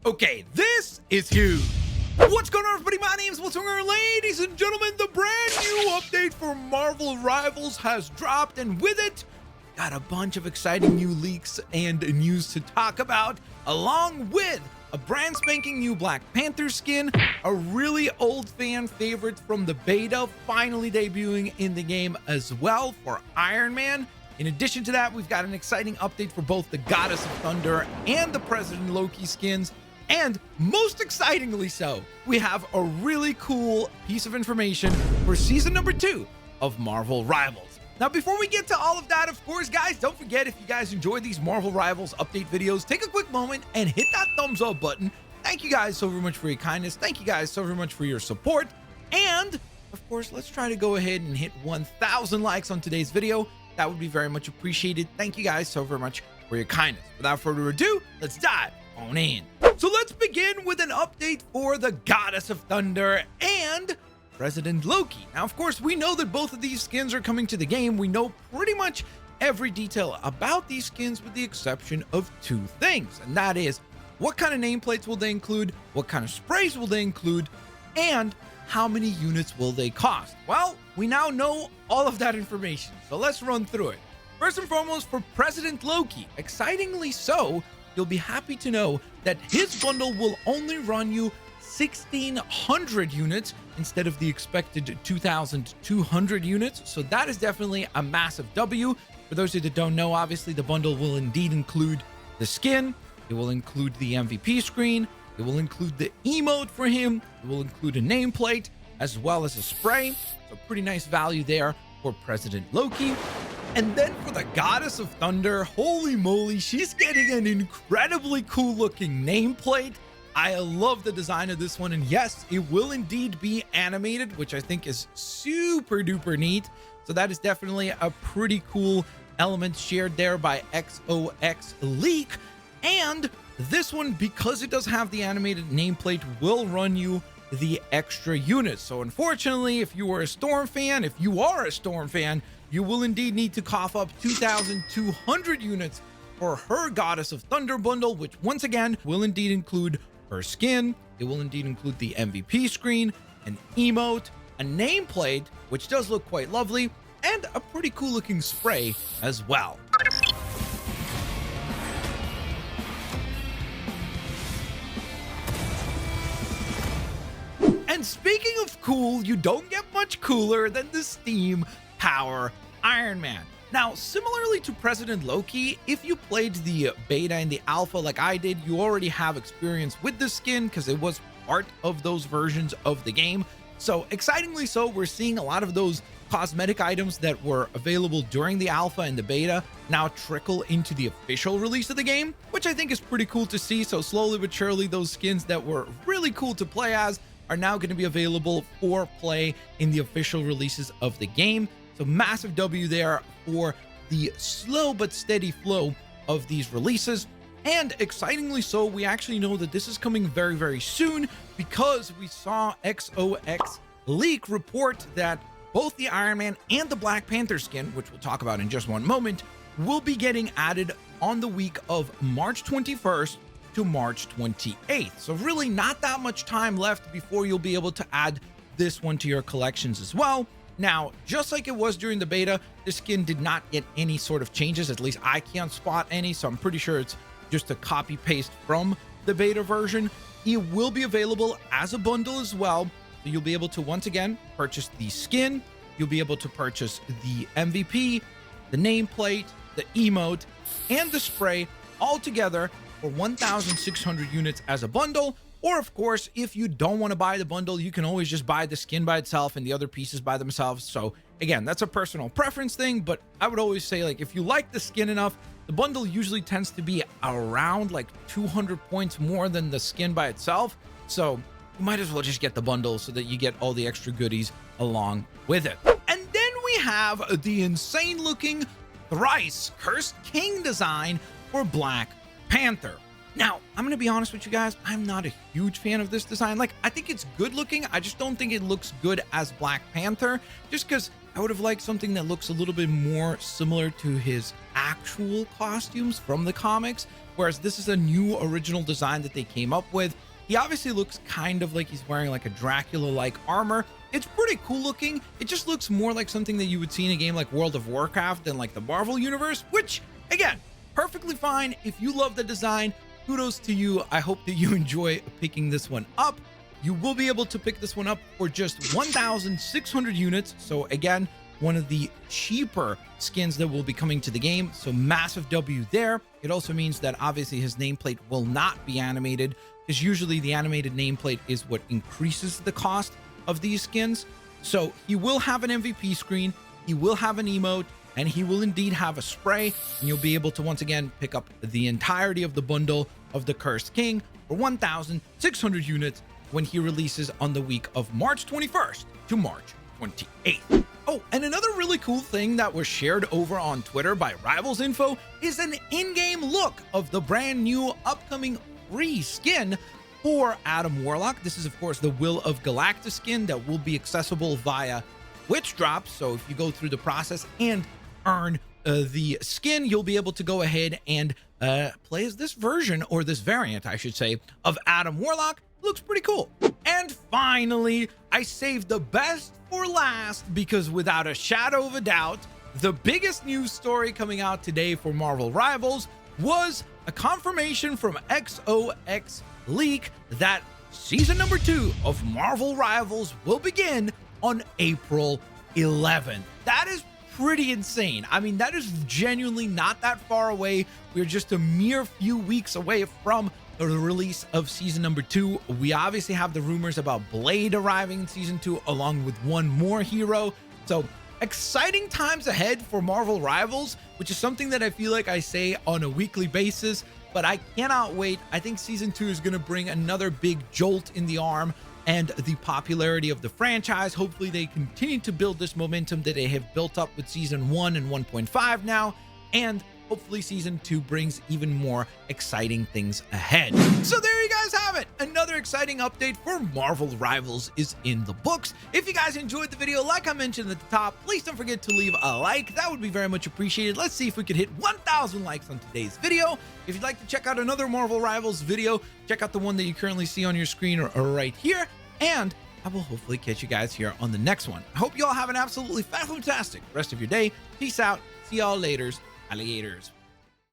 Okay, this is huge. What's going on, everybody? My name is Blitzwinger. Ladies and gentlemen, the brand new update for Marvel Rivals has dropped, and with it, got a bunch of exciting new leaks and news to talk about, along with a brand spanking new Black Panther skin, a really old fan favorite from the beta finally debuting in the game as well for Iron Man. In addition to that, we've got an exciting update for both the Goddess of Thunder and the President Loki skins. And most excitingly so, we have a really cool piece of information for season number 2 of Marvel Rivals. Now, before we get to all of that, of course, guys, don't forget, if you guys enjoy these Marvel Rivals update videos, take a quick moment and hit that thumbs up button. Thank you guys so very much for your kindness. Thank you guys so very much for your support. And of course, let's try to go ahead and hit 1,000 likes on today's video. That would be very much appreciated. Thank you guys so very much for your kindness. Without further ado, let's dive on in. So let's begin with an update for the Goddess of Thunder and President Loki. Now, of course, we know that both of these skins are coming to the game. We know pretty much every detail about these skins with the exception of 2 things, and that is what kind of nameplates will they include, what kind of sprays will they include, and how many units will they cost. Well, we now know all of that information, so let's run through it. First and foremost, for President Loki, excitingly so, you'll be happy to know that his bundle will only run you 1,600 units instead of the expected 2,200 units. So that is definitely a massive W. For those of you that don't know, obviously the bundle will indeed include the skin. It will include the MVP screen. It will include the emote for him. It will include a nameplate as well as a spray. So pretty nice value there for President Loki. And then for the Goddess of Thunder, holy moly, she's getting an incredibly cool looking nameplate. I love the design of this one, and yes, it will indeed be animated, which I think is super duper neat. So that is definitely a pretty cool element shared there by XOX Leak. And this one, because it does have the animated nameplate, will run you the extra units. So unfortunately, if you are a Storm fan, you will indeed need to cough up 2,200 units for her Goddess of Thunder bundle, which once again will indeed include her skin. It will indeed include the MVP screen, an emote, a nameplate, which does look quite lovely, and a pretty cool looking spray as well. And speaking of cool, you don't get much cooler than the Steam Power Iron Man. Now, similarly to President Loki, if you played the beta and the alpha like I did, you already have experience with the skin because it was part of those versions of the game. So excitingly so, we're seeing a lot of those cosmetic items that were available during the alpha and the beta now trickle into the official release of the game, which I think is pretty cool to see. So slowly but surely, those skins that were really cool to play as are now going to be available for play in the official releases of the game. So massive W there for the slow but steady flow of these releases. And excitingly so, we actually know that this is coming very, very soon because we saw XOX Leak report that both the Iron Man and the Black Panther skin, which we'll talk about in just one moment, will be getting added on the week of March 21st to March 28th. So really not that much time left before you'll be able to add this one to your collections as well. Now, just like it was during the beta, the skin did not get any sort of changes. At least I can't spot any, so I'm pretty sure it's just a copy paste from the beta version. It will be available as a bundle as well. So you'll be able to, once again, purchase the skin. You'll be able to purchase the MVP, the nameplate, the emote, and the spray all together for 1,600 units as a bundle. Or of course, if you don't want to buy the bundle, you can always just buy the skin by itself and the other pieces by themselves. So again, that's a personal preference thing, but I would always say, like, if you like the skin enough, the bundle usually tends to be around like 200 points more than the skin by itself. So you might as well just get the bundle so that you get all the extra goodies along with it. And then we have the insane looking thrice Cursed King design for Black Panther. Now, I'm going to be honest with you guys. I'm not a huge fan of this design. Like, I think it's good looking. I just don't think it looks good as Black Panther, just because I would have liked something that looks a little bit more similar to his actual costumes from the comics, whereas this is a new original design that they came up with. He obviously looks kind of like he's wearing like a Dracula-like armor. It's pretty cool looking. It just looks more like something that you would see in a game like World of Warcraft than like the Marvel Universe, which, again, perfectly fine. If you love the design, kudos to you. I hope that you enjoy picking this one up. You will be able to pick this one up for just 1,600 units. So again, one of the cheaper skins that will be coming to the game. So massive W there. It also means that obviously his nameplate will not be animated, because usually the animated nameplate is what increases the cost of these skins. So he will have an MVP screen, he will have an emote, and he will indeed have a spray, and you'll be able to once again pick up the entirety of the bundle of the Cursed King for 1,600 units when he releases on the week of March 21st to March 28th. Oh, and another really cool thing that was shared over on Twitter by Rivals Info is an in-game look of the brand new upcoming free skin for Adam Warlock. This is, of course, the Will of Galactus skin that will be accessible via Twitch drops. So if you go through the process and earn the skin, you'll be able to go ahead and play as this version, or this variant, I should say, of Adam Warlock. Looks pretty cool. And finally, I saved the best for last, because without a shadow of a doubt, the biggest news story coming out today for Marvel Rivals was a confirmation from XOX Leak that season number 2 of Marvel Rivals will begin on April 11th. That is pretty insane. I mean, that is genuinely not that far away. We're just a mere few weeks away from the release of season number 2. We obviously have the rumors about Blade arriving in season 2 along with one more hero. So exciting times ahead for Marvel Rivals, which is something that I feel like I say on a weekly basis, but I cannot wait. I think season 2 is going to bring another big jolt in the arm and the popularity of the franchise. Hopefully they continue to build this momentum that they have built up with season 1 and 1.5 now, and hopefully season 2 brings even more exciting things ahead. So there you guys have it. Another exciting update for Marvel Rivals is in the books. If you guys enjoyed the video, like I mentioned at the top, please don't forget to leave a like. That would be very much appreciated. Let's see if we could hit 1,000 likes on today's video. If you'd like to check out another Marvel Rivals video, check out the one that you currently see on your screen or right here. And I will hopefully catch you guys here on the next one. I hope you all have an absolutely fantastic rest of your day. Peace out. See y'all later, alligators.